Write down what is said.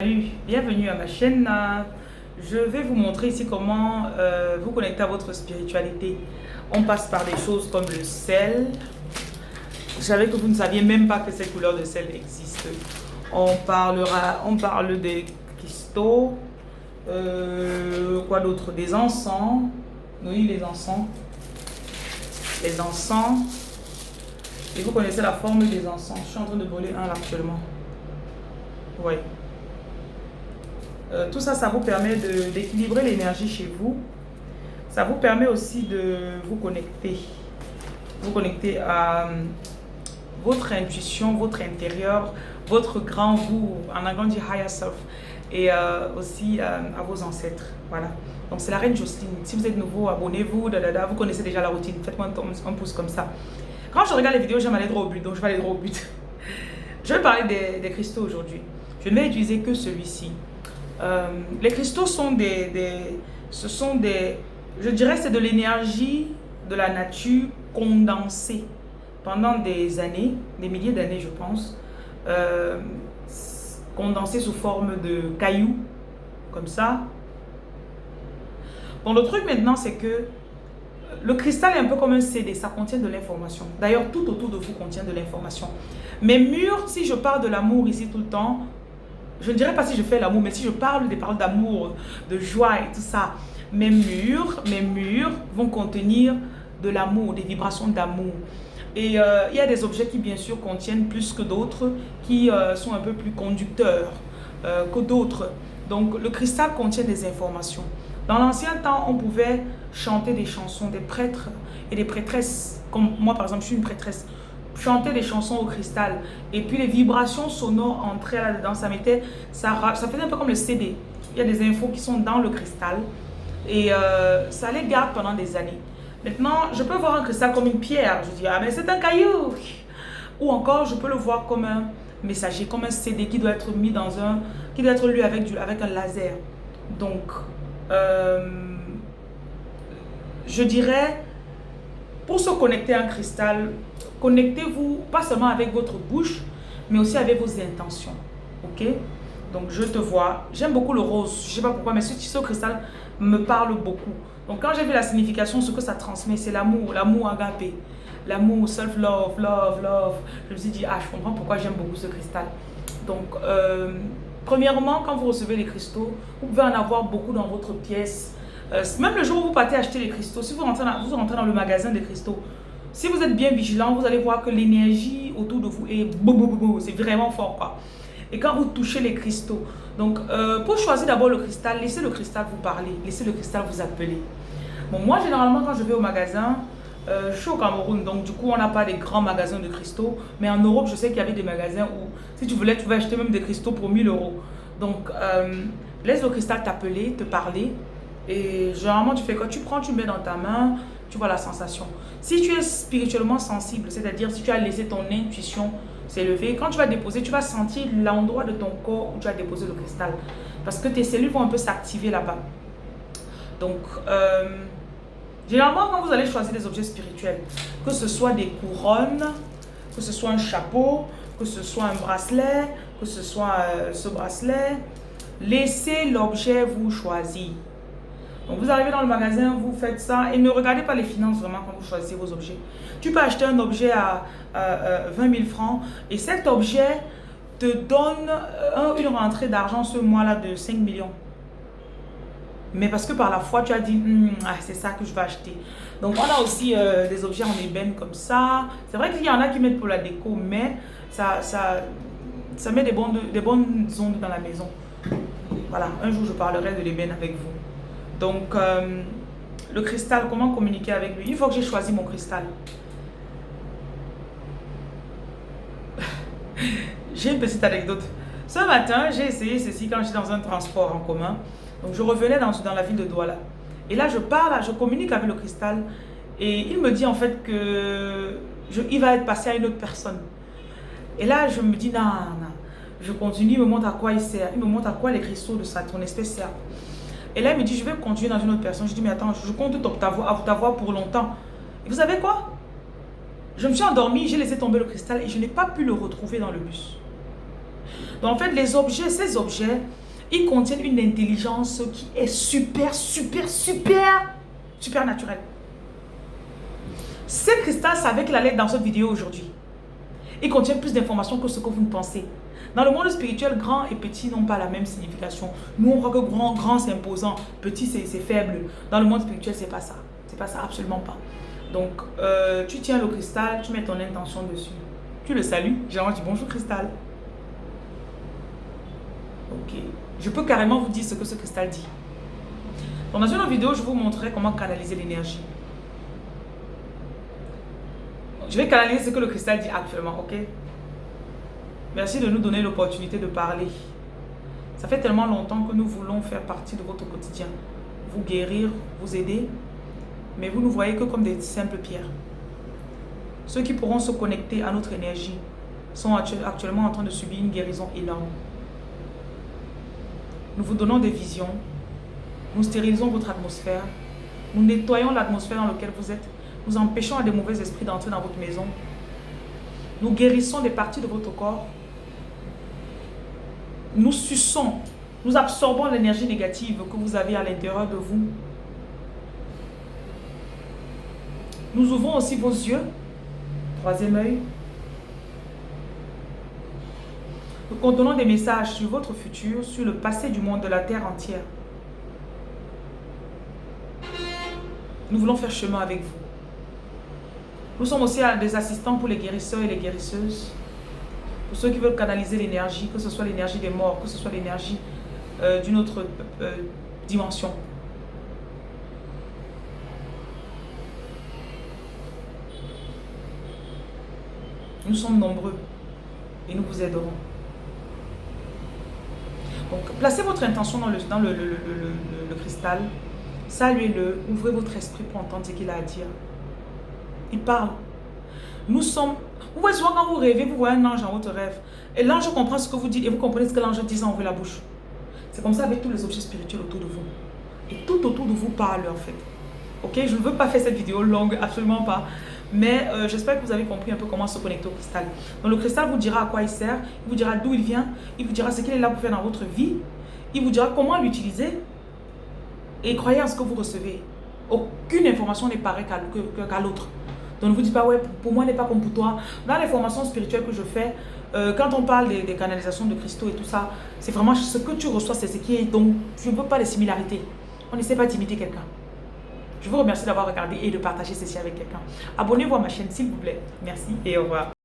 Salut, bienvenue à ma chaîne. Je vais vous montrer ici comment vous connecter à votre spiritualité. On passe par des choses comme le sel. Je savais que vous ne saviez même pas que ces couleurs de sel existent. On parle des cristaux. Quoi d'autre? Des encens. Oui, les encens. Les encens. Et vous connaissez la forme des encens. Je suis en train de brûler un là actuellement. Oui. Tout ça, ça vous permet d'équilibrer l'énergie chez vous. Ça vous permet aussi de vous connecter. Vous connecter à votre intuition, votre intérieur, votre grand vous, en anglais on dit higher self, et aussi à vos ancêtres. Voilà. Donc c'est la reine Jocelyne. Si vous êtes nouveau, abonnez-vous. Vous connaissez déjà la routine. Faites-moi un pouce comme ça. Quand je regarde les vidéos, j'aime aller droit au but. Donc je vais aller droit au but. Je vais parler des cristaux aujourd'hui. Je ne vais utiliser que celui-ci. Les cristaux sont je dirais c'est de l'énergie de la nature condensée pendant des années, des milliers d'années je pense, condensée sous forme de cailloux, comme ça. Bon, le truc maintenant c'est que le cristal est un peu comme un CD, ça contient de l'information. D'ailleurs, tout autour de vous contient de l'information. Mes murs, si je parle de l'amour ici tout le temps, je ne dirais pas si je fais l'amour, mais si je parle des paroles d'amour, de joie et tout ça, mes murs vont contenir de l'amour, des vibrations d'amour. Et il y a des objets qui bien sûr contiennent plus que d'autres, qui sont un peu plus conducteurs que d'autres. Donc le cristal contient des informations. Dans l'ancien temps, on pouvait chanter des chansons, des prêtres et des prêtresses. Comme moi par exemple, je suis une prêtresse. Chanter des chansons au cristal et puis les vibrations sonores entraient là-dedans, ça faisait un peu comme le CD. Il y a des infos qui sont dans le cristal et ça les garde pendant des années. Maintenant, je peux voir un cristal comme une pierre, je dis ah mais c'est un caillou, ou encore je peux le voir comme un messager, comme un CD qui doit être mis qui doit être lu avec un laser. Donc je dirais, pour se connecter à un cristal, connectez-vous pas seulement avec votre bouche, mais aussi avec vos intentions. Ok? Donc je te vois. J'aime beaucoup le rose. Je ne sais pas pourquoi, mais ce cristal me parle beaucoup. Donc quand j'ai vu la signification, ce que ça transmet, c'est l'amour, l'amour agapé, l'amour, self-love, love. Je me suis dit, ah, je comprends pourquoi j'aime beaucoup ce cristal. Donc, premièrement, quand vous recevez les cristaux, vous pouvez en avoir beaucoup dans votre pièce. Même le jour où vous partez acheter les cristaux, si vous rentrez dans le magasin des cristaux, si vous êtes bien vigilant, vous allez voir que l'énergie autour de vous est c'est vraiment fort quoi. Et quand vous touchez les cristaux, donc pour choisir d'abord le cristal, laissez le cristal vous parler, laissez le cristal vous appeler. Bon, moi généralement quand je vais au magasin, je suis au Cameroun, donc du coup on n'a pas des grands magasins de cristaux, mais en Europe je sais qu'il y avait des magasins où si tu voulais, tu pouvais acheter même des cristaux pour 1000 euros. Donc laisse le cristal t'appeler, te parler. Et généralement, tu fais quoi? Tu prends, tu mets dans ta main, tu vois la sensation. Si tu es spirituellement sensible, c'est-à-dire si tu as laissé ton intuition s'élever, quand tu vas déposer, tu vas sentir l'endroit de ton corps où tu as déposé le cristal. Parce que tes cellules vont un peu s'activer là-bas. Donc, généralement, quand vous allez choisir des objets spirituels, que ce soit des couronnes, que ce soit un chapeau, que ce soit un bracelet, que ce soit ce bracelet, laissez l'objet vous choisir. Donc vous arrivez dans le magasin, vous faites ça et ne regardez pas les finances vraiment quand vous choisissez vos objets. Tu peux acheter un objet à 20 000 francs et cet objet te donne une rentrée d'argent ce mois-là de 5 millions. Mais parce que par la foi, tu as dit, c'est ça que je vais acheter. Donc on a aussi des objets en ébène comme ça. C'est vrai qu'il y en a qui mettent pour la déco, mais ça met des bonnes ondes dans la maison. Voilà, un jour je parlerai de l'ébène avec vous. Donc, le cristal, comment communiquer avec lui? Une fois que j'ai choisi mon cristal, j'ai une petite anecdote. Ce matin, j'ai essayé ceci quand j'étais dans un transport en commun. Donc, je revenais dans la ville de Douala. Et là, je communique avec le cristal. Et il me dit en fait il va être passé à une autre personne. Et là, je me dis, non. Je continue, il me montre à quoi il sert. Il me montre à quoi les cristaux de ton espèce servent. Et là, il me dit, je vais continuer dans une autre personne. Je dis, mais attends, je compte t'avoir pour longtemps. Et vous savez quoi? Je me suis endormie, j'ai laissé tomber le cristal et je n'ai pas pu le retrouver dans le bus. Donc en fait, les objets, ces objets, ils contiennent une intelligence qui est super naturelle. Ce cristal savait qu'il allait être dans cette vidéo aujourd'hui. Il contient plus d'informations que ce que vous ne pensez. Dans le monde spirituel, grand et petit n'ont pas la même signification. Nous, on croit que grand c'est imposant, petit c'est faible. Dans le monde spirituel, c'est pas ça. C'est pas ça, absolument pas. Donc, tu tiens le cristal, tu mets ton intention dessus. Tu le salues, genre, dis bonjour cristal. Ok. Je peux carrément vous dire ce que ce cristal dit. Donc, dans une autre vidéo, je vous montrerai comment canaliser l'énergie. Je vais canaliser ce que le cristal dit actuellement, ok? Merci de nous donner l'opportunité de parler. Ça fait tellement longtemps que nous voulons faire partie de votre quotidien. Vous guérir, vous aider. Mais vous ne voyez que comme des simples pierres. Ceux qui pourront se connecter à notre énergie sont actuellement en train de subir une guérison énorme. Nous vous donnons des visions. Nous stérilisons votre atmosphère. Nous nettoyons l'atmosphère dans laquelle vous êtes. Nous empêchons à des mauvais esprits d'entrer dans votre maison. Nous guérissons des parties de votre corps. Nous suçons, nous absorbons l'énergie négative que vous avez à l'intérieur de vous. Nous ouvrons aussi vos yeux, troisième œil. Nous contenons des messages sur votre futur, sur le passé du monde, de la terre entière. Nous voulons faire chemin avec vous. Nous sommes aussi des assistants pour les guérisseurs et les guérisseuses. Pour ceux qui veulent canaliser l'énergie, que ce soit l'énergie des morts, que ce soit l'énergie d'une autre dimension. Nous sommes nombreux et nous vous aiderons. Donc, placez votre intention dans le cristal, saluez-le, ouvrez votre esprit pour entendre ce qu'il a à dire. Il parle. Nous sommes... Vous voyez souvent quand vous rêvez, vous voyez un ange dans votre rêve. Et l'ange comprend ce que vous dites et vous comprenez ce que l'ange dit sans ouvrir la bouche. C'est comme ça avec tous les objets spirituels autour de vous. Et tout autour de vous parle en fait. Ok, je ne veux pas faire cette vidéo longue, absolument pas. Mais j'espère que vous avez compris un peu comment se connecter au cristal. Donc le cristal vous dira à quoi il sert, il vous dira d'où il vient, il vous dira ce qu'il est là pour faire dans votre vie, il vous dira comment l'utiliser. Et croyez en ce que vous recevez. Aucune information n'est pareille qu'à l'autre. Donc ne vous dites pas, ouais, pour moi, n'est pas comme pour toi. Dans les formations spirituelles que je fais, quand on parle des canalisations de cristaux et tout ça, c'est vraiment ce que tu reçois, c'est ce qui est. Donc, je ne veux pas les similarités. On n'essaie pas d'imiter quelqu'un. Je vous remercie d'avoir regardé et de partager ceci avec quelqu'un. Abonnez-vous à ma chaîne, s'il vous plaît. Merci et au revoir.